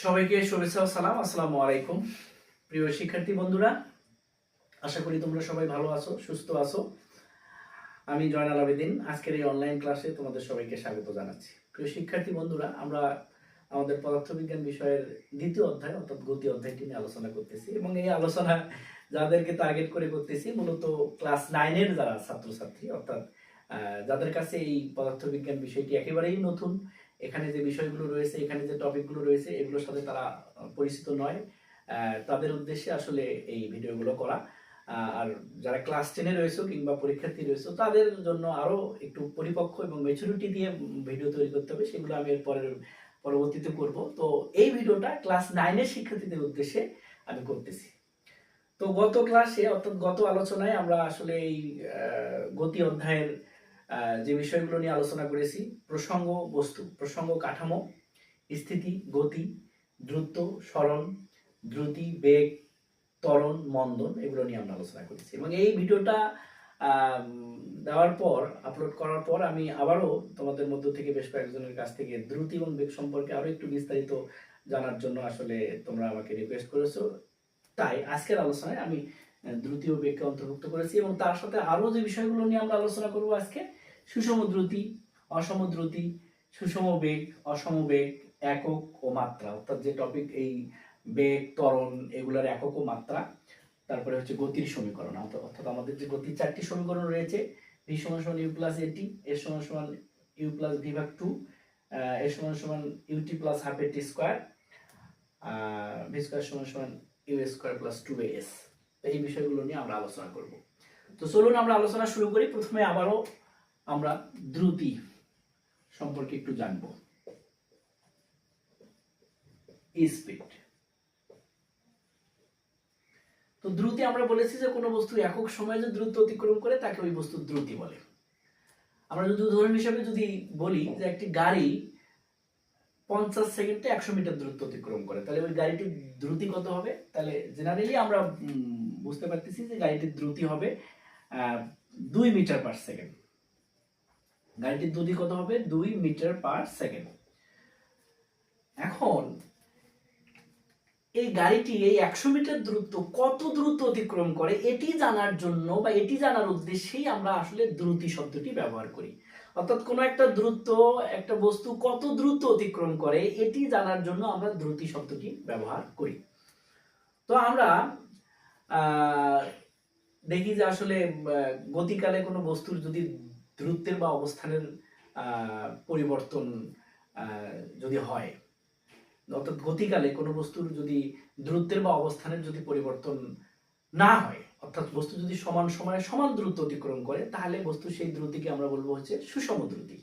সবাইকে শুভেচ্ছা ও সালাম। আসসালামু আলাইকুম। প্রিয় শিক্ষার্থী বন্ধুরা, আশা করি তোমরা সবাই ভালো আছো, সুস্থ আছো। আমি জয়নাল আবেদিন। আজকের এই অনলাইন ক্লাসে তোমাদের সবাইকে স্বাগত জানাচ্ছি। প্রিয় শিক্ষার্থী বন্ধুরা, আমরা আমাদের পদার্থবিজ্ঞান বিষয়ের দ্বিতীয় অধ্যায় অর্থাৎ গতি অধ্যায়টি নিয়ে আলোচনা করতেছি এবং এই আলোচনা যাদেরকে টার্গেট করে করতেছি মূলত ক্লাস 9-এর যারা ছাত্রছাত্রী, অর্থাৎ যাদের কাছে এই পদার্থবিজ্ঞান বিষয়টি একেবারেই নতুন। এখানে যে বিষয়গুলো রয়েছে, এখানে যে টপিকগুলো রয়েছে, এগুলোর সাথে তারা পরিচিত নয়। তাদের উদ্দেশ্যে আসলে এই ভিডিওগুলো করা। আর যারা ক্লাস 10-এ রয়েছে কিংবা পরীক্ষার্থী রয়েছে তাদের জন্য আরো একটু পরিপক্ক এবং ম্যাচুরিটি দিয়ে ভিডিও তৈরি করতে হবে, সেগুলো আমি এর পরবর্তীতে করব। তো এই ভিডিওটা ক্লাস 9-এর শিক্ষার্থীদের উদ্দেশ্যে আমি করতেছি। তো গত ক্লাসে অর্থাৎ গত আলোচনায় আমরা আসলে এই গতি অধ্যায়ের যে বিষয়গুলো নিয়ে আলোচনা করেছি, প্রসঙ্গ বস্তু, প্রসঙ্গ কাঠামো, স্থিতি, গতি, দ্রুত, সরণ, দ্রুতি, বেগ, ত্বরণ, মন্দন, এগুলো নিয়ে আমরা আলোচনা করেছি এবং এই ভিডিওটা দেওয়ার পর, আপলোড করার পর আমি আবারও তোমাদের মধ্য থেকে বেশ কয়েকজনের কাছ থেকে দ্রুতি এবং বেগ সম্পর্কে আরো একটু বিস্তারিত জানার জন্য আসলে তোমরা আমাকে রিকোয়েস্ট করেছো। তাই আজকের আলোচনায় আমি দ্রুতি ও বেগকে অন্তর্ভুক্ত করেছি এবং তার সাথে আরো যে বিষয়গুলো নিয়ে আমরা আলোচনা করব আজকে, সুষম দ্রুতি, অসম দ্রুতি, সুষম বেগ, অসম বেগ, একক ও মাত্রা, অর্থাৎ যে টপিক এই বেগ, ত্বরণ, এগুলোর একক ও মাত্রা। তারপরে হচ্ছে গতির সমীকরণ, অর্থাৎ আমাদের যে গতির 4টি সমীকরণ রয়েছে, ভি সমান সমান ইউ প্লাস এটি, এর সমান সমান ইউ প্লাস ভি ভাগ 2, এর সমান সমান ইউটি প্লাস হাফ এটি স্কোয়ার, ভি স্কোয়ার সমান সমান ইউ স্কোয়ার প্লাস 2as। এই বিষয়গুলো নিয়ে আমরা আলোচনা করব। তো চলুন আমরা আলোচনা শুরু করি। প্রথমে আবারও আমরা দ্রুতি সম্পর্কে একটু জানব। স্পিড। তো দ্রুতি আমরা বলেছি যে কোনো বস্তু একক সময়ে যে দ্রুত অতিক্রম করে তাকে ওই বস্তুর দ্রুতি বলে। আমরা যদি উদাহরণ হিসেবে যদি বলি যে একটি গাড়ি 50 সেকেন্ডে 100 মিটার দূরত্ব অতিক্রম করে, তাহলে ওই গাড়িটির দ্রুতি কত হবে? তাহলে জেনারেলি আমরা বুঝতে পারতেছি যে গাড়িটির দ্রুতি হবে 2 মিটার পার সেকেন্ড। গাড়িটির দ্রুতি কত হবে? 2 মিটার পার সেকেন্ড। এখন এই গাড়িটি এই 100 মিটার দূরত্ব কত দ্রুত অতিক্রম করে এটি জানার জন্য বা এটি জানার উদ্দেশ্যেই আমরা আসলে দ্রুতি শব্দটি ব্যবহার করি। অর্থাৎ কোনো একটা দ্রুত, একটা বস্তু কত দ্রুত অতিক্রম করে এটি জানার জন্য আমরা দ্রুতি শব্দটি ব্যবহার করি। তো আমরা দেখি যে আসলে গতিকালে কোনো বস্তুর যদি দ্রুতের বা অবস্থানের পরিবর্তন যদি হয়, অর্থাৎ গতিকালে কোনো বস্তুর যদি দ্রুতের বা অবস্থানের যদি পরিবর্তন না হয়, অর্থাৎ বস্তু যদি সমান সময়ে সমান দ্রুত অতিক্রম করে, তাহলে বস্তু সেই দ্রুতিকে আমরা বলবো হচ্ছে সুষম দ্রুতি।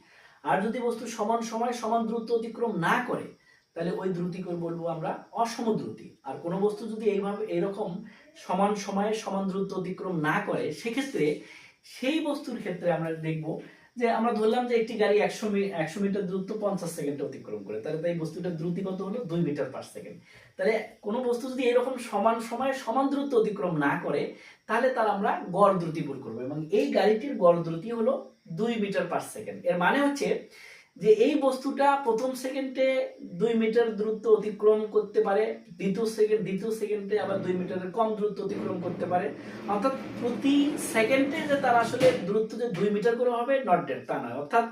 আর যদি বস্তু সমান সময়ে সমান দ্রুত অতিক্রম না করে, তাহলে ওই দ্রুতিকে বলবো আমরা অসম দ্রুতি। আর কোনো বস্তু যদি এইরকম সমান সময়ে সমান দ্রুত অতিক্রম না করে, সেক্ষেত্রে সেই বস্তুর ক্ষেত্রে আমরা দেখবো যে আমরা ধরলাম যে একটি গাড়ি 100 মিটার দূরত্ব 50 সেকেন্ডে অতিক্রম করে, তাহলে এই বস্তুটার দ্রুতি কত হলো? 2 মিটার পার সেকেন্ড। তাহলে কোনো বস্তু যদি এরকম সমান সময়ে সমান দ্রুত অতিক্রম না করে, তাহলে তার আমরা গড় দ্রুতি বের করবো এবং এই গাড়িটির গড় দ্রুতি হলো 2 মিটার পার সেকেন্ড। এর মানে হচ্ছে যে এই বস্তুটা প্রথম সেকেন্ডে 2 মিটার দূরত্ব অতিক্রম করতে পারে, দ্বিতীয় সেকেন্ডে আবার 2 মিটারের কম দূরত্ব অতিক্রম করতে পারে। অর্থাৎ প্রতি সেকেন্ডে যে তার আসলে দূরত্ব যে 2 মিটার করে হবে নট ডেট, তা নয়। অর্থাৎ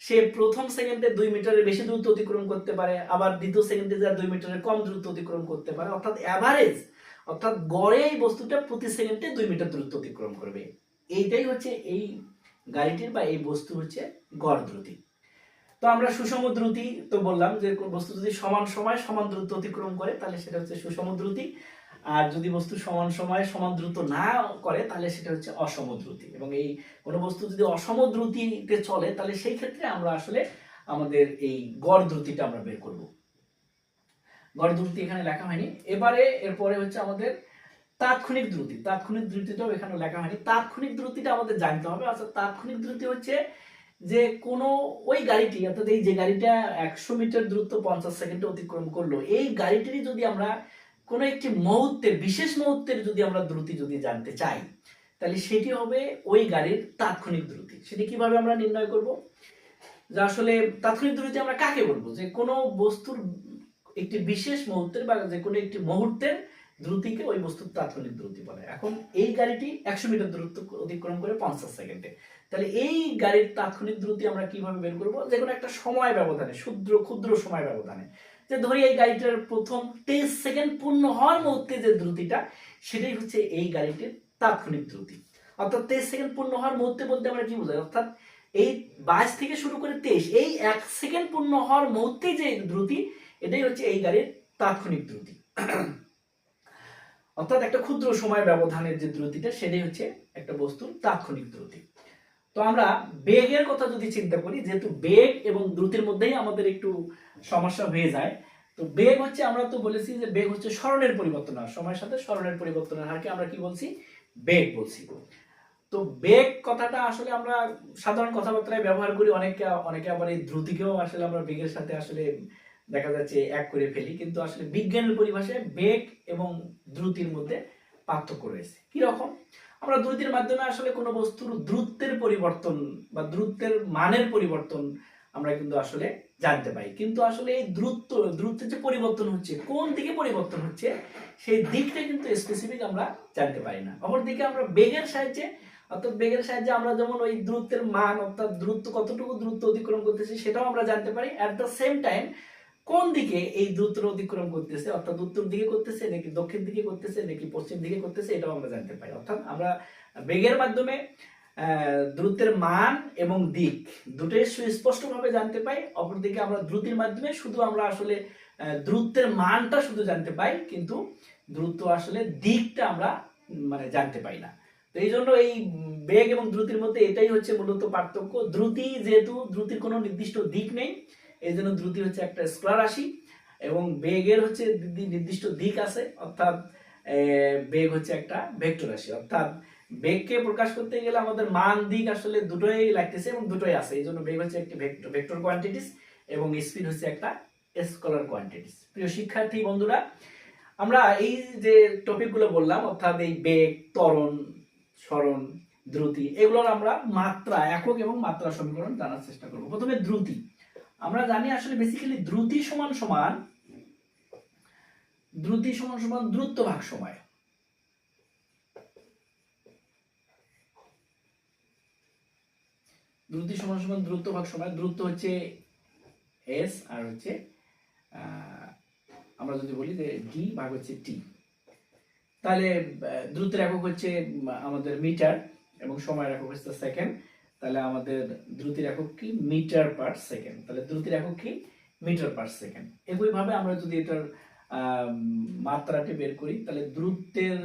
সে প্রথম সেকেন্ডে 2 মিটারের বেশি দূরত্ব অতিক্রম করতে পারে, আবার দ্বিতীয় সেকেন্ডে যা 2 মিটারের কম দূরত্ব অতিক্রম করতে পারে। অর্থাৎ অ্যাভারেজ, অর্থাৎ গড়ে এই বস্তুটা প্রতি সেকেন্ডে 2 মিটার দূরত্ব অতিক্রম করবে। এইটাই হচ্ছে এই গাড়িটির বা এই বস্তু হচ্ছে গড় দ্রুতি। তো আমরা সুষম দ্রুতি তো বললাম যে বস্তু যদি সমান সময় সমান দ্রুত অতিক্রম করে তাহলে সেটা হচ্ছে সুষম দ্রুতি, আর যদি বস্তু সমান সময় সমান দ্রুত না করে তাহলে সেটা হচ্ছে অসম দ্রুতি। এবং এই কোনো বস্তু যদি অসম দ্রুতিতে চলে তাহলে সেই ক্ষেত্রে আমরা আসলে আমাদের এই গড় দ্রুতিটা আমরা বের করব। গড় দ্রুতি এখানে লেখা হয়নি। এবারে এরপরে হচ্ছে আমাদের তাৎক্ষণিক দ্রুতি। তাৎক্ষণিক দ্রুতিটাও এখানে লেখা হয়নি। তাৎক্ষণিক দ্রুতিটা আমাদের জানতে হবে। আচ্ছা, তাৎক্ষণিক দ্রুতি হচ্ছে যে কোনো ওই গাড়িটি, অর্থাৎ এই যে গাড়িটা 100 মিটার দূরত্ব 50 সেকেন্ডে অতিক্রম করলো, এই গাড়িটিরই যদি আমরা কোনো একটি মুহূর্তের, বিশেষ মুহূর্তের যদি আমরা দ্রুতি যদি জানতে চাই, তাহলে সেটি হবে ওই গাড়ির তাৎক্ষণিক দ্রুতি। সেটি কিভাবে আমরা নির্ণয় করব? যে আসলে তাৎক্ষণিক দ্রুতি আমরা কাকে বলবো? যে কোনো বস্তুর একটি বিশেষ মুহূর্তের বা যে কোনো একটি মুহূর্তের দ্রুতিকে ওই বস্তুর তাৎক্ষণিক দ্রুতি বলে। এখন এই গাড়িটি 100 মিটার দূরত্ব অতিক্রম করে 50 সেকেন্ডে, তাহলে এই গাড়ির তাৎক্ষণিক দ্রুতি আমরা কিভাবে বের করবো? যে কোনো একটা সময় ব্যবধানে, ক্ষুদ্র সময় ব্যবধানে, যে ধরি এই গাড়িটার প্রথম 23 সেকেন্ড পূর্ণ হওয়ার মুহূর্তে যে দ্রুতিটা, সেটাই হচ্ছে এই গাড়িটির তাৎক্ষণিক দ্রুতি। অর্থাৎ 23 সেকেন্ড পূর্ণ হওয়ার মুহূর্তে বলতে আমরা কি বোঝাই? অর্থাৎ এই 22 থেকে শুরু করে 23, এই 1 সেকেন্ড পূর্ণ হওয়ার মুহূর্তে যে দ্রুতি, এটাই হচ্ছে এই গাড়ির তাৎক্ষণিক দ্রুতি। অর্থাৎ একটা ক্ষুদ্র সময় ব্যবধানের যে দ্রুতিটা, সেটাই হচ্ছে একটা বস্তুর তাৎক্ষণিক দ্রুতি। তো আমরা বেগের কথা যদি চিন্তা করি, যেহেতু বেগ এবং দ্রুতির মধ্যেই আমাদের একটু সমস্যা হয়ে যায়, তো বেগ হচ্ছে, আমরা তো বলেছি যে বেগ হচ্ছে স্মরণের পরিবর্তন হার, সময়ের সাথে স্মরণের পরিবর্তনের হারকে আমরা কি বলছি? বেগ বলছি। তো বেগ কথাটা আসলে আমরা সাধারণ কথাবার্তায় ব্যবহার করি, অনেকে আবার এই দ্রুতিকেও আসলে আমরা বেগের সাথে আসলে দেখা যাচ্ছে এক করে ফেলি, কিন্তু আসলে বিজ্ঞানের পরিভাষায় বেগ এবং দ্রুতির মধ্যে পার্থক্য রয়েছে। কি রকম? আমরা দ্রুতির মাধ্যমে আসলে কোনো বস্তুর দ্রুতের পরিবর্তন বা দ্রুতের মানের পরিবর্তন আমরা কিন্তু আসলে জানতে পাই, কিন্তু আসলে এই দ্রুতের যে পরিবর্তন হচ্ছে, কোন দিকে পরিবর্তন হচ্ছে, সেই দিকটা কিন্তু স্পেসিফিক আমরা জানতে পারি না। অপরদিকে আমরা বেগের সাহায্যে, অর্থাৎ বেগের সাহায্যে আমরা যেমন ওই দ্রুতের মান, অর্থাৎ দ্রুত কতটুকু দ্রুত অতিক্রম করতেছি সেটাও আমরা জানতে পারি। অ্যাট দ্য সেম টাইম কোন দিকে এই দ্রুত অতিক্রম করতেছে, অর্থাৎ উত্তর দিকে করতেছে নাকি দক্ষিণ দিকে করতেছে নাকি পশ্চিম দিকে করতেছে, এটাও আমরা জানতে পারি। অর্থাৎ আমরা বেগের মাধ্যমে দ্রুতের মান এবং দিক দুটোই সুস্পষ্টভাবে জানতে পাই। অপরদিকে আমরা দ্রুতির মাধ্যমে শুধু আমরা আসলে দ্রুতের মানটা শুধু জানতে পাই, কিন্তু দ্রুত আসলে দিকটা আমরা মানে জানতে পাই না। তো এই জন্য এই বেগ এবং দ্রুতির মধ্যে এটাই হচ্ছে মূলত পার্থক্য। দ্রুতি, যেহেতু দ্রুতির কোনো নির্দিষ্ট দিক নেই, এই জন্য দ্রুতি হচ্ছে একটা স্কেলার রাশি, এবং বেগের হচ্ছে নির্দিষ্ট দিক আছে, অর্থাৎ বেগ হচ্ছে একটা ভেক্টর রাশি। অর্থাৎ বেগকে প্রকাশ করতে গেলে আমাদের মান দিক আসলে দুটোই লাগতেছে এবং দুটোই আছে, এই জন্য বেগ হচ্ছে একটি ভেক্টর কোয়ান্টিটিস এবং স্পিড হচ্ছে একটা স্কেলার কোয়ান্টিটিস। প্রিয় শিক্ষার্থী বন্ধুরা, আমরা এই যে টপিকগুলো বললাম, অর্থাৎ এই বেগ, ত্বরণ, সরণ, দ্রুতি, এগুলোর আমরা মাত্রা, একক এবং মাত্রা সমীকরণ জানার চেষ্টা করব। প্রথমে দ্রুতি। আমরা জানি আসলে বেসিক্যালি দ্রুতি সমান সমান দ্রুত ভাগ সময়। দ্রুতি সমান সমান দ্রুত ভাগ সময়। দ্রুত হচ্ছে এস, আর হচ্ছে আমরা যদি বলি যে ডি ভাগ হচ্ছে টি, তাহলে দ্রুতের একক হচ্ছে আমাদের মিটার এবং সময়ের একক হচ্ছে সেকেন্ড। তাহলে আমাদের দ্রুতির একক কি? Metre per second. তাহলে দ্রুতির একক কি? Metre per second. একইভাবে আমরা যদি এটার মাত্রাটি বের করি, তাহলে দ্রুতের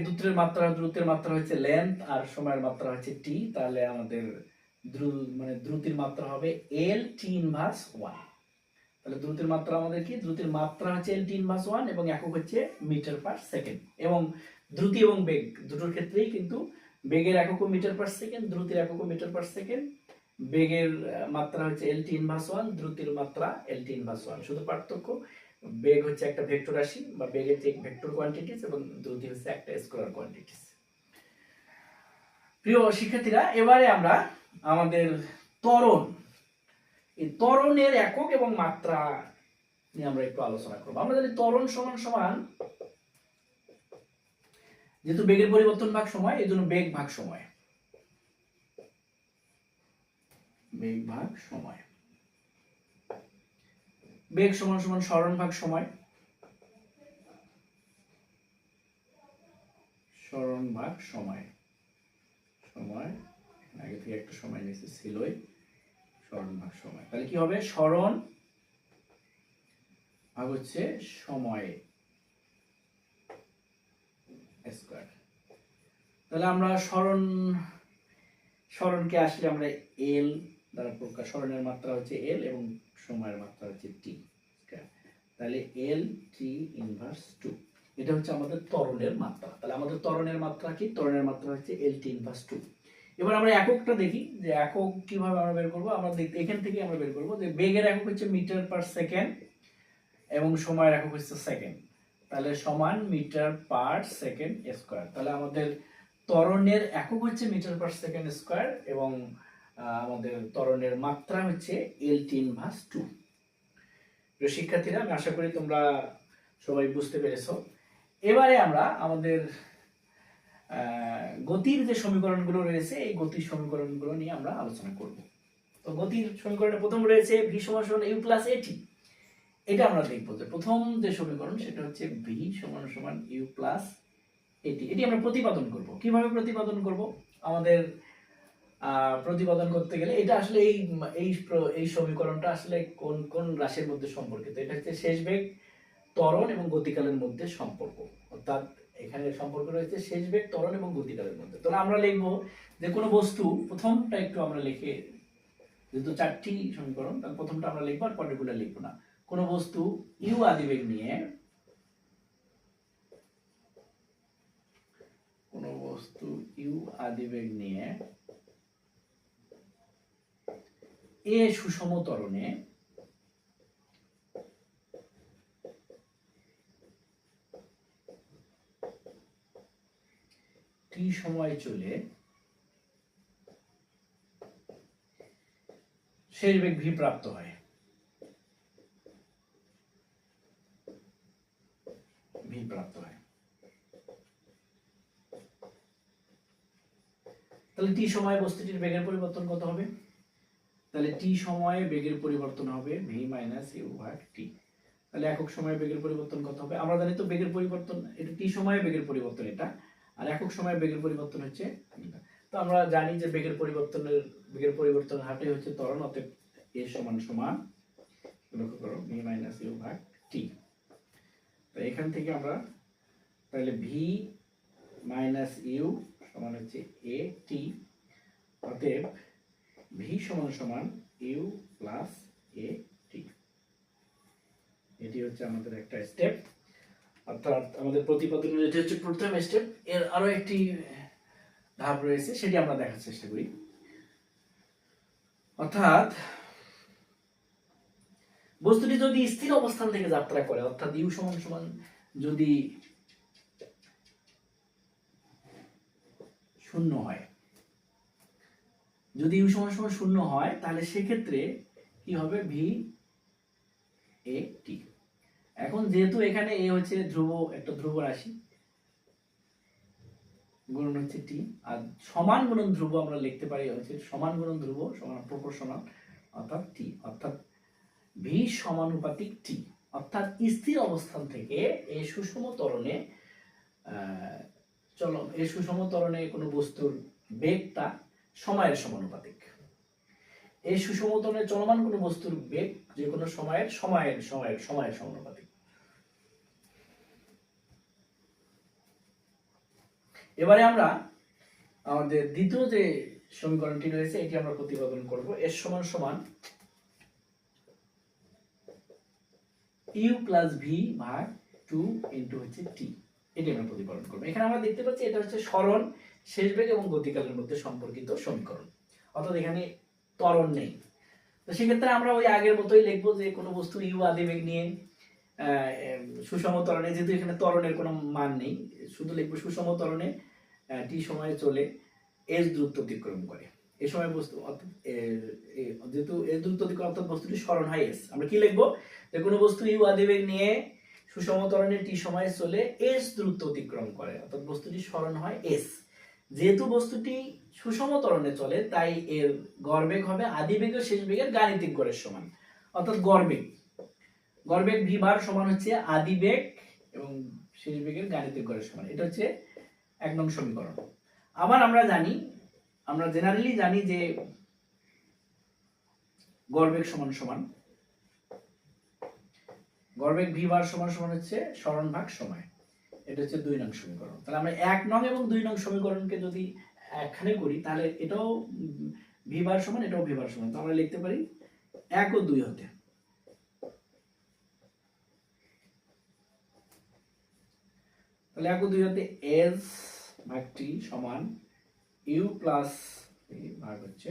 দ্রুতের মাত্রা হচ্ছে লেন্থ আর সময়ের মাত্রা হচ্ছে টি। তাহলে আমাদের দ্রুতির মাত্রা হবে এল টি ইনভার্স 1। তাহলে দ্রুতির মাত্রা আমাদের কি? দ্রুতির মাত্রা হচ্ছে এল টি ইনভার্স 1 এবং একক হচ্ছে মিটার পার সেকেন্ড। এবং দ্রুতি এবং বেগ দুটোর ক্ষেত্রেই কিন্তু বেগের এককও মিটার পার সেকেন্ড, দ্রুতির এককও মিটার পার সেকেন্ড। বেগের মাত্রা হচ্ছে এল টি ইনভার্স 1, দ্রুতির মাত্রা এল টি ইনভার্স 1। শুধু পার্থক্য, বেগ হচ্ছে একটা ভেক্টর রাশি বা বেগের যে ভেক্টর কোয়ান্টিটিস এবং দ্রুতি হচ্ছে একটা স্কেলার কোয়ান্টিটিস। প্রিয় শিক্ষার্থীরা, এবারে আমরা আমাদের ত্বরণ, এই ত্বরণের একক এবং মাত্রা নিয়ে আমরা একটু আলোচনা করব। আমরা জানি ত্বরণ সমান সমান, যেহেতু বেগের পরিবর্তন ভাগ সময়, এই জন্য বেগ ভাগ সময়, বেগ ভাগ সময়। বেগ সমান সমান সরণ ভাগ সময়, সরণ ভাগ সময়। সময় আগে থেকে একটা সময় নিয়েছে ছিলই, সরণ ভাগ সময়। তাহলে কি হবে? সরণ ভাগ হচ্ছে সময় স্কয়ার। তাহলে আমরা সরণকে আসলে আমরা এল দ্বারা প্রকাশ, সরণের মাত্রা হচ্ছে এল এবং সময়ের মাত্রা হচ্ছে টি। তাহলে এল টি ইনভার্স 2, এটা হচ্ছে আমাদের ত্বরণের মাত্রা। তাহলে আমাদের ত্বরণের মাত্রা কি? ত্বরণের মাত্রা হচ্ছে এল টি ইনভার্স 2। এবার আমরা এককটা দেখি যে একক কিভাবে আমরা বের করব। আমরা এখান থেকে আমরা বের করব যে বেগের একক হচ্ছে মিটার পার সেকেন্ড এবং সময়ের একক হচ্ছে সেকেন্ড। তাহলে সমান মিটার পার সেকেন্ড স্কয়ার। তাহলে আমাদের ত্বরণের একক হচ্ছে মিটার পার সেকেন্ড স্কয়ার এবং আমাদের ত্বরণের মাত্রা হচ্ছে L/2। প্রিয় শিক্ষার্থীরা, আমি আশা করি তোমরা সবাই বুঝতে পেরেছো। এবারে আমরা আমাদের গতির যে সমীকরণগুলো রয়েছে এই গতির সমীকরণগুলো নিয়ে আমরা আলোচনা করব। তো গতির সমীকরণে প্রথম রয়েছে v সমান সমান u প্লাস এটি। এটা আমরা দেখব যে প্রথম যে সমীকরণ সেটা হচ্ছে v সমান সমান u প্লাস এটি। এটি আমরা প্রতিপাদন করব। কিভাবে প্রতিপাদন করব? আমাদের প্রতিপাদন করতে গেলে এটা আসলে এই সমীকরণটা আসলে কোন কোন রাশির মধ্যে সম্পর্কিত? এটা হচ্ছে শেষ বেগ, ত্বরণ এবং গতিকালের মধ্যে সম্পর্ক। অর্থাৎ এখানে সম্পর্ক রয়েছে শেষ বেগ, ত্বরণ এবং গতিকালের মধ্যে। তাহলে আমরা লিখব যে কোনো বস্তু, প্রথমটা একটু আমরা লিখে, যেহেতু চারটি সমীকরণ, তাহলে প্রথমটা আমরা লিখবো আর পরেরগুলো লিখবো না। কোনো বস্তু ইউ আদিবেগ নিয়ে, কোনো বস্তু ইউ আদিবেগ নিয়ে এ সুষম ত্বরণে টি সময় চলে শেষ বেগ ভি প্রাপ্ত হয়। ভি প্রাপ্ত হয়। তাহলে টি সময়ে বস্তুটির বেগের পরিবর্তন কত হবে? তাহলে টি সময়ে বেগের পরিবর্তন হবে ভি মাইনাস ইউ ভাগ টি। তাহলে একক সময়ে বেগের পরিবর্তন কত হবে? আমরা জানি তো বেগের পরিবর্তন, এটা টি সময়ে বেগের পরিবর্তন এটা, আর একক সময়ে বেগের পরিবর্তন হচ্ছে এটা। তো আমরা জানি যে বেগের পরিবর্তনের হারটাই হচ্ছে ত্বরণ, অতএব এ সমান সমান, লক্ষ্য করো, ভি মাইনাস ইউ ভাগ টি। তো এখান থেকে আমরা তাহলে ভি মাইনাস ইউ সমান হচ্ছে এ টি, অতএব ভি সমান সমান ইউ প্লাস এ টি। এটি হচ্ছে আমাদের একটা স্টেপ, অর্থাৎ আমাদের প্রতিপাদনের এটি হচ্ছে প্রথম স্টেপ। এর আরো একটি ধাপ রয়েছে, সেটি আমরা দেখার চেষ্টা করি। অর্থাৎ বস্তুটি যদি স্থির অবস্থান থেকে যাত্রা করে, অর্থাৎ ইউ সমান সমান যদি শূন্য হয়, যদি ইউ সমান সমান শূন্য হয়, তাহলে সেক্ষেত্রে কি হবে? ভি এ টি। এখন যেহেতু এখানে এ হচ্ছে ধ্রুব, একটা ধ্রুব রাশি, গুণন হচ্ছে টি, আর সমান গুণন ধ্রুব আমরা লিখতে পারি হচ্ছে সমান গুণন ধ্রুব সমান প্রপোর্শনাল, অর্থাৎ টি, অর্থাৎ ভি সমানুপাতিক টি। অর্থাৎ স্থির অবস্থান থেকে এই সুষম ত্বরণে কোনো বস্তুর বেগটা সময়ের সমানুপাতিক। এই সুষম ত্বরণে চলমান কোনো বস্তুর বেগ যে কোনো সময়ের সমানুপাতিক। এবারে আমরা আমাদের দ্বিতীয় যে সমীকরণটি রয়েছে এটি আমরা প্রতিপাদন করব। এর সমান সমান ইউ প্লাস ভি ভাগ 2 ইন্টু হচ্ছে টি। এটি আমরা প্রতিপাদন করব। এখানে আমরা দেখতে পাচ্ছি এটা হচ্ছে সরণ, শেষ বেগ এবং গতিকালের মধ্যে সম্পর্কিত সমীকরণ, অর্থাৎ এখানে ত্বরণ নেই। তো সেক্ষেত্রে আমরা ওই আগের মতোই লিখবো যে কোনো বস্তু ইউ আদিবেগ নিয়ে সুষম ত্বরণে, যেহেতু এখানে ত্বরণের কোনো মান নেই, শুধু লিখবো সুষম ত্বরণে টি সময়ে চলে এস দূরত্ব অতিক্রম করে। এই সময় বস্তু যেহেতু এস দূরত্ব অতিক্রম, অর্থাৎ বস্তুটি সরণ হয় এস। আমরা কি লিখবো? যে কোনো বস্তু ইউ আদিবেগ নিয়ে সুষম ত্বরণে টি সময়ে চলে এস দূরত্ব অতিক্রম করে, অর্থাৎ বস্তুটি সরণ হয় এস। যেহেতু বস্তুটি সুষম ত্বরণে চলে, তাই এর গড়বেগ হবে আদিবেগ ও শেষ বেগের গাণিতিক গড়ের সমান, অর্থাৎ গড়বেগ ভি বার সমান হচ্ছে আদিবেগ এবং শেষ বেগের গাণিতিক গড়ের সমান। এটা হচ্ছে 1 নং সমীকরণ। আবার আমরা জেনারেলি জানি যে গড়বেগ গড়বেগ ভি বার সমান হচ্ছে সরণ ভাগ সময়। এটা হচ্ছে 2 নং সমীকরণ। তাহলে আমরা 1 নং এবং 2 নং সমীকরণকে যদি একখানে করি, তাহলে এটাও ভি বার সমান, এটাও ভি বার সমান। তো আমরা লিখতে পারি 1 ও 2 হতে। তাহলে 1 ও 2 হতে এস ভাগ টি সমান ইউ প্লাস ভাগ হচ্ছে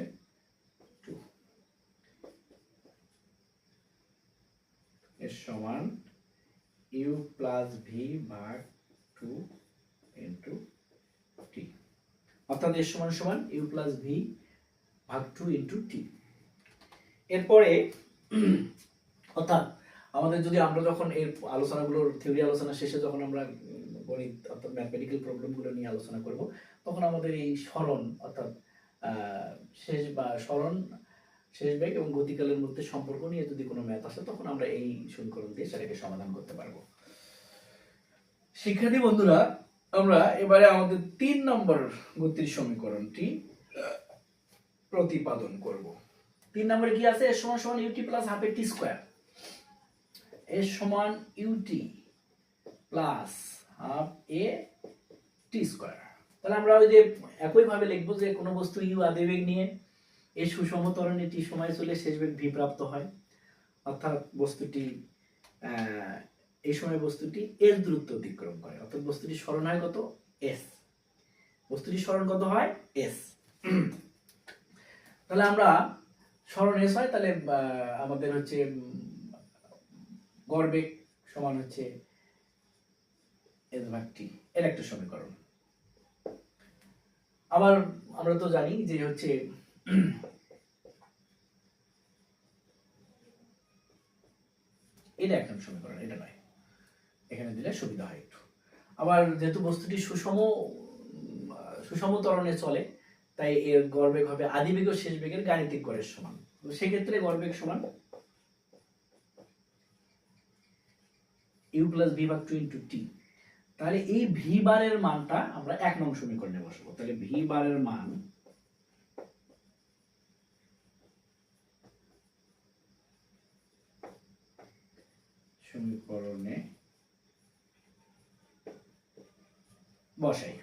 2 এর সমান ইউ প্লাস ভি ভাগ 2 ইন্টু টি। অর্থাৎ এস সমান সমান ইউ প্লাস ভি ভাগ 2 ইন্টু টি। এরপরে অর্থাৎ আমাদের যদি আমরা যখন এর আলোচনাগুলোর থিওরি আলোচনা শেষে যখন আমরা গণিত অর্থাৎ ম্যাথমেটিক্যাল প্রবলেমগুলো নিয়ে আলোচনা করব, তখন আমাদের এই সরণ অর্থাৎ শেষ বা সরণ, শেষ বেগ এবং গতিকালের মধ্যে সম্পর্ক নিয়ে যদি কোনো ম্যাথ আসে, তখন আমরা এই সমীকরণ দিয়ে সেটাকে সমাধান করতে পারবো। শিক্ষার্থী বন্ধুরা, আমরা এবারে আমাদের 3 নম্বর গতির সমীকরণটি প্রতিপাদন করব। 3 নম্বরে কি আছে? এস সমান সমান ইউটি প্লাস হাফ এ টি স্কয়ার। এস সমান ইউটি প্লাস হাফ এ টি স্কয়ার। তাহলে আমরা ওই যে একই ভাবে লিখবো যে কোনো বস্তু ইউ আদিবেগ নিয়ে এই সুষম ত্বরণে টি সময় চলে শেষ বেগ ভি প্রাপ্ত হয়, অর্থাৎ বস্তুটি এই সময় বস্তুটি এস দূরত্ব অতিক্রম করে, অর্থাৎ বস্তুটি সরণ হয় কত? এস। বস্তুটি সরণ কত হয়? এস। তাহলে আমরা সরণ এস হয়, তাহলে আমাদের হচ্ছে গড় বেগ সমান হচ্ছে এস ভাগ টি, এর একটা সমীকরণ। আবার আমরা তো জানি যে হচ্ছে এটা একটা সমীকরণ, এটা নয়, এখানে দিলে সুবিধা হয় একটু। আবার যেহেতু বস্তুটি সুষম ত্বরণে চলে, তাই এর গড়বেগ হবে আদিবেগ ও শেষ বেগের গাণিতিক গড়ের সমান। সেক্ষেত্রে গড়বেগ সমান ইউ প্লাস ভি ভাগ 2 ইন্টু টি। তাহলে এই ভি বারের মানটা আমরা 1 নং সমীকরণে বসাবো। তাহলে ভি বারের মান সমীকরণে বসাই।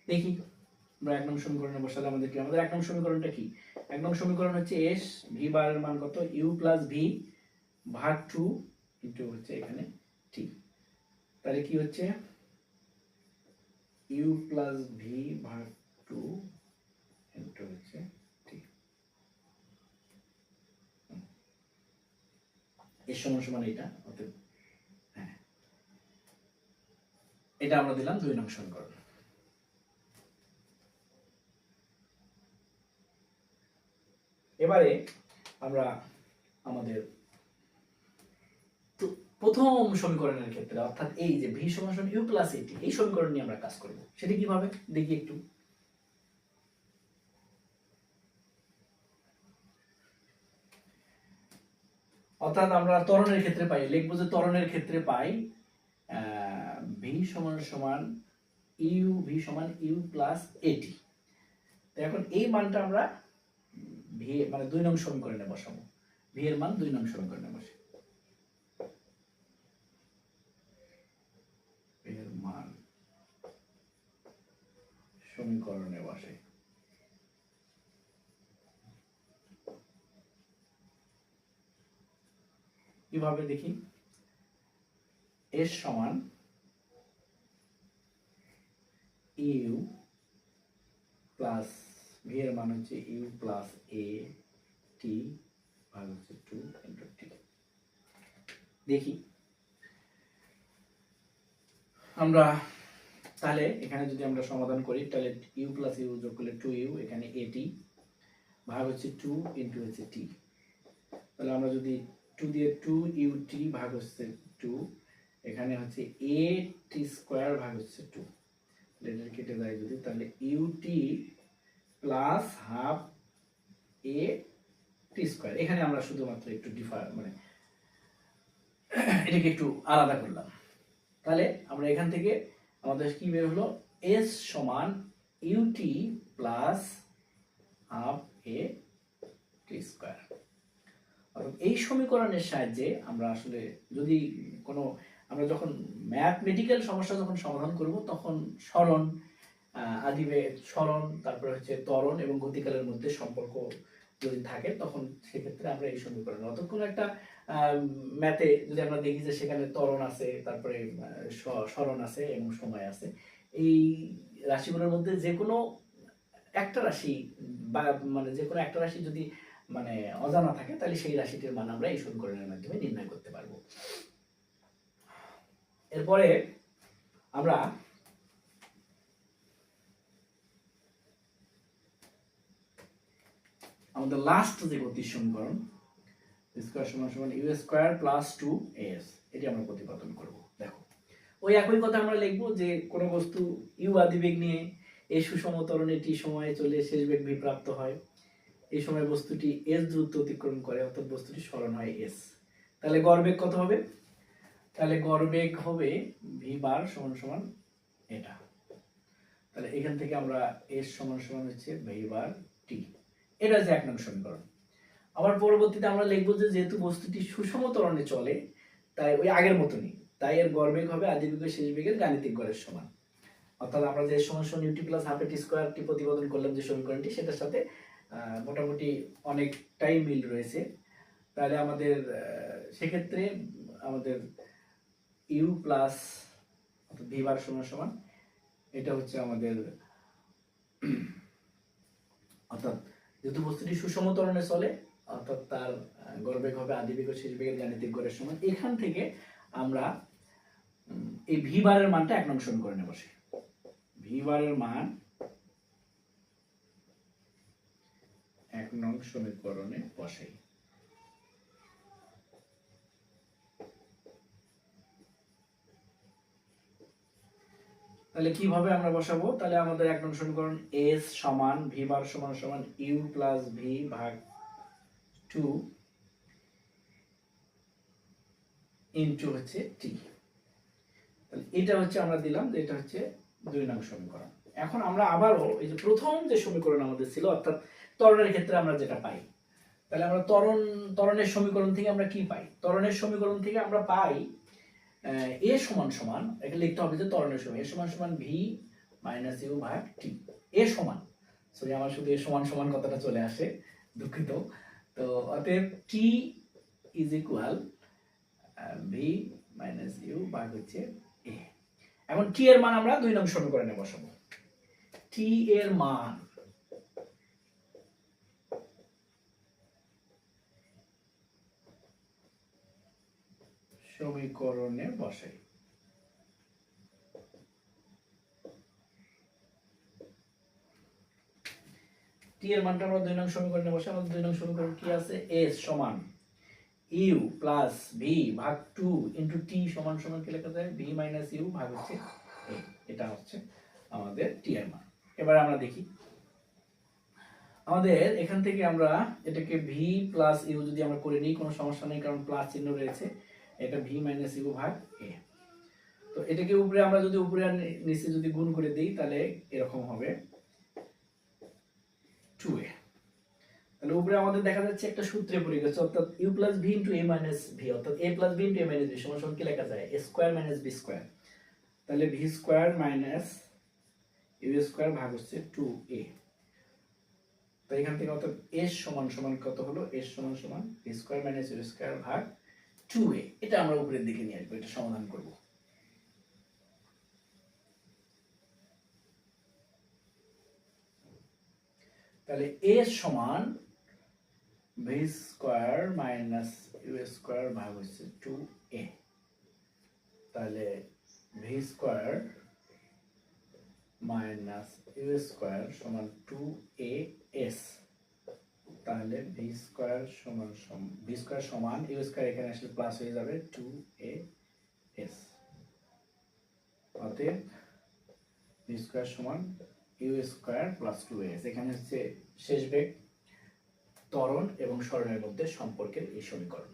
দেখি আমরা 1 নং সমীকরণে বসালে আমাদের কি? আমাদের 1 নং সমীকরণটা কি? 1 নং সমীকরণ হচ্ছে এস ভি বারের মান কত? ইউ প্লাস ভি ভাগ 2 ইন্টু হচ্ছে এখানে টি। তাহলে কি হচ্ছে? ইউ প্লাস ভি ভাগ 2 ইন্টু হচ্ছে টি। এর সমান সমান এটা, অতএব হ্যাঁ, এটা আমরা দিলাম 2 নং সমীকরণ। এবারে আমরা আমাদের প্রথম সমীকরণের ক্ষেত্রে, অর্থাৎ এই যে ভি সমান সমান ইউ প্লাস এটি, এই সমীকরণ নিয়ে আমরা কাজ করব। সেটা কিভাবে দেখি একটু। অর্থাৎ আমরা ত্বরণের ক্ষেত্রে পাই, লিখবো যে ত্বরণের ক্ষেত্রে পাই ভি সমান সমান ইউ, ভি সমান ইউ প্লাস এটি। তো এখন এই মানটা আমরা ভি মানে 2 নং সমীকরণে বসাবো। ভি এর মান 2 নং সমীকরণে বসে, এর মান সমীকরণে বসে। কিভাবে দেখি? এস সমান ইউ প্লাস ভি এর মান হচ্ছে ইউ প্লাস এ টি ভাগ হচ্ছে 2 ইন্টু টি। দেখি আমরা তাহলে এখানে যদি আমরা সমাধান করি, তাহলে ইউ প্লাস ইউ যোগ করলে 2u, এখানে এটি ভাগ হচ্ছে 2 ইন্টু হচ্ছে টি। তাহলে আমরা যদি 2 দিয়ে 2ut ভাগ হচ্ছে 2, এখানে হচ্ছে a টি স্কয়ার ভাগ হচ্ছে 2, এটা কেটে যায় যদি, তাহলে ut plus half a T square. এখানে আমরা শুধুমাত্র একটু মানে এটাকে একটু আলাদা করলাম। তাহলে আমরা এখান থেকে আমাদের কি বের হলো? s সমান ut plus half a T square. এই সমীকরণের সাহায্যে আমরা আসলে যদি কোনো আমরা যখন ম্যাথমেটিক্যাল সমস্যা যখন সমাধান করব, তখন সরণ, আদিবেগ, সরণ, তারপরে হচ্ছে ত্বরণ এবং গতিকালের মধ্যে সম্পর্ক যদি থাকে, তখন সেক্ষেত্রে আমরা এই সমীকরণ, অর্থাৎ কোনো একটা ম্যাথে যদি আমরা দেখি যে সেখানে ত্বরণ আছে, তারপরে সরণ আছে এবং সময় আছে, এই রাশিগুলোর মধ্যে যে কোনো একটা রাশি বা মানে যে কোনো একটা রাশি যদি মানে অজানা থাকে, তাহলে সেই রাশিটির মান আমরা এই সমীকরণের মাধ্যমে নির্ণয় করতে পারবো। এরপরে আমরা আমাদের লাস্ট যে গতির সমীকরণ স্কয়ার সমান সমান ইউ স্কয়ার প্লাস 2as, এটি আমরা প্রতিপাদন করব। দেখো ওই একই কথা আমরা লিখবো যে কোনো বস্তু ইউ আদিবেগ নিয়ে এই সুষম ত্বরণে টি সময়ে চলে শেষ বেগ ভি প্রাপ্ত হয়, এই সময় বস্তুটি এস দূরত্ব অতিক্রম করে, অর্থাৎ বস্তুটি সরণ হয় এস। তাহলে গড়বেগ কত হবে? তাহলে গড়বেগ হবে ভি বার সমান সমান এটা। তাহলে এখান থেকে আমরা এস সমান সমান হচ্ছে ভি বার টি, এটা হচ্ছে 1 নং সমীকরণ। আবার পরবর্তীতে আমরা লিখবো যে যেহেতু বস্তুটি সুষম ত্বরণে চলে তাই ওই আগের মতনই, তাই এর গড়বেগ হবে আদিবেগ ও শেষ বেগের গাণিতিক গড়ের সমান। অর্থাৎ আমরা যে সমান সমান ইউটি প্লাস হাফ এটি স্কয়ারটি প্রতিপাদন করলাম যে সমীকরণটি, সেটার সাথে মোটামুটি অনেকটাই মিল রয়েছে। তাহলে আমাদের সেক্ষেত্রে আমাদের ইউ প্লাস ভি বার সমান সমান এটা হচ্ছে আমাদের, অর্থাৎ যেহেতু বস্তুটি সুষম ত্বরণে চলে অর্থাৎ তার গড়বেগ হবে আদিবেগ ও শেষ বেগের গাণিতিক গড়ের সমান। এখান থেকে আমরা এই ভি বারের মানটা 1 নং সমীকরণে বসে, ভি বারের মান 1 নং সমীকরণে বসাই। তাহলে কিভাবে আমরা বসাবো? তাহলে আমাদের 1 নং সমীকরণ এস সমান ভি বার সমান সমান ইউ প্লাস ভি ভাগ 2 ইনটু হচ্ছে টি। তাহলে এটা হচ্ছে আমরা দিলাম যে এটা হচ্ছে 2 নং সমীকরণ। এখন আমরা আবারও এই যে প্রথম যে সমীকরণ আমাদের ছিল অর্থাৎ ত্বরণের ক্ষেত্রে আমরা যেটা পাই, তাহলে আমরা ত্বরণের সমীকরণ থেকে আমরা কি পাই? ত্বরণের সমীকরণ থেকে আমরা পাই এ সমান সমান, এটা লিখতে হবে যে ত্বরণের সময় এ সমান সমান ভি মাইনাস ইউ ভাগ টি। এ সমান, সরি আমার শুধু এ সমান সমান কথাটা চলে আসে, দুঃখিত। তো অতএব T is equal V minus U ভাগ হচ্ছে এ। এখন টি এর মান আমরা 2 নং সমীকরণে বসাবো। টি এর মান সমীকরণে বসাই। টি এর মানটা আমরা 2 নং সমীকরণে বসাই। আমাদের 2 নং সমীকরণ কি আছে? এস সমান ইউ প্লাস ভি ভাগ 2 ইনটু টি সমান সমান কি লেখা যায়? ভি মাইনাস ইউ ভাগ হচ্ছে এ। এটা হচ্ছে আমাদের টি এর মান। এবার আমরা দেখি আমাদের এখান থেকে আমরা এটাকে ভি প্লাস ইউ যদি আমরা করে নিই কোনো সমস্যা নেই, কারণ প্লাস চিহ্ন রয়েছে। এটা ভি মাইনাস ইউ ভাগ এ। তো এটাকে উপরে আমরা যদি উপরে আর নিচে যদি গুণ করে দিই তাহলে এরকম হবে 2a। তাহলে উপরে আমাদের দেখা যাচ্ছে একটা সূত্রে পড়ে গেছে, অর্থাৎ u plus v into a minus v, অর্থাৎ a plus b into a minus b সমান সমান কি লেখা যায়? a square minus b square. তাহলে v square minus u square ভাগ হচ্ছে 2a। তো এখান থেকে অর্থাৎ s সমান সমান কত হলো? s সমান সমান v square minus u square ভাগ 2a। এটা আমরা উপরের দিকে নিয়ে আসবো, এটা সমাধান করব। তাহলে a সমান v square minus u square ভাগ হচ্ছে 2a। তাহলে v square minus u square সমান 2as। তাহলে v স্কয়ার সমান v স্কয়ার সমান u স্কয়ার এখানে আসলে প্লাস হয়ে যাবে 2as। অতএব v স্কয়ার সমান u স্কয়ার প্লাস 2as। এখানে হচ্ছে শেষ বেগ, ত্বরণ এবং সরণের মধ্যে সম্পর্কের এই সমীকরণ।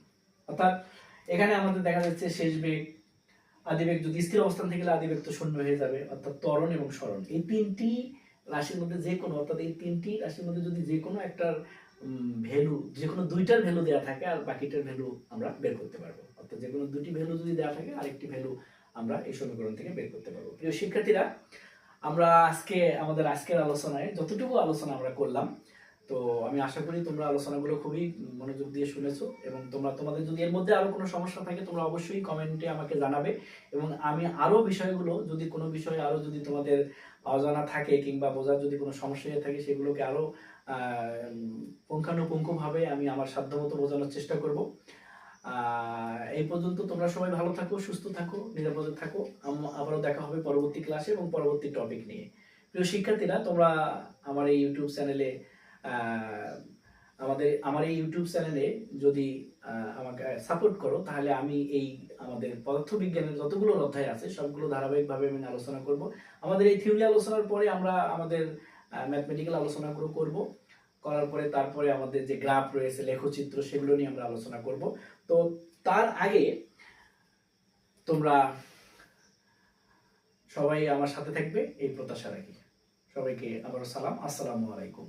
অর্থাৎ এখানে আমাদের দেখা যাচ্ছে শেষ বেগ, আদিবেগ যদি স্থির অবস্থান থেকে আদিবেগ তো শূন্য হয়ে যাবে, অর্থাৎ ত্বরণ এবং সরণ এই তিনটি রাশির মধ্যে যে কোনো, অর্থাৎ এই তিনটি রাশির মধ্যে যদি যে কোনো একটার ভ্যালু, যে কোনো দুইটার ভ্যালু দেওয়া থাকে আর বাকিটার ভ্যালু আমরা বের করতে পারবো। অর্থাৎ যে কোনো দুটি ভ্যালু যদি দেওয়া থাকে আরেকটি ভ্যালু আমরা এই সমীকরণ থেকে বের করতে পারবো। প্রিয় শিক্ষার্থীরা, আমরা আমাদের আজকের আলোচনায় যতটুকু আলোচনা আমরা করলাম, তো আমি আশা করি তোমরা আলোচনাগুলো খুবই মনোযোগ দিয়ে শুনেছো এবং তোমাদের যদি এর মধ্যে আরো কোনো সমস্যা থাকে তোমরা অবশ্যই কমেন্টে আমাকে জানাবে এবং আমি আরো বিষয়গুলো যদি কোনো বিষয়ে আরো যদি তোমাদের অজানা থাকে কিংবা বোঝার যদি কোনো সমস্যা হয়ে থাকে সেগুলোকে আরো পুঙ্খানুপুঙ্খভাবে আমি আমার সাধ্যমতো বোঝানোর চেষ্টা করব। এই পর্যন্ত তোমরা সবাই ভালো থাকো, সুস্থ থাকো, নিরাপদে থাকো। আবারও দেখা হবে পরবর্তী ক্লাসে এবং পরবর্তী টপিক নিয়ে। প্রিয় শিক্ষার্থীরা, তোমরা আমার এই ইউটিউব চ্যানেলে আমার এই ইউটিউব চ্যানেলে যদি আমাকে সাপোর্ট করো, তাহলে আমি এই আমাদের পদার্থবিজ্ঞানের যতগুলো অধ্যায় আছে সবগুলো ধারাবাহিকভাবে আমি আলোচনা করব। আমাদের এই থিওরি আলোচনার পরে আমরা আমাদের ম্যাথমেটিক্যাল আলোচনাগুলো করব, করার পরে তারপরে আমাদের যে গ্রাফ রয়েছে, লেখচিত্র, সেগুলো নিয়ে আমরা আলোচনা করব। তো তার আগে তোমরা সবাই আমার সাথে থাকবে এই প্রত্যাশা রাখি। সবাইকে আবারও সালাম, আসসালামু আলাইকুম।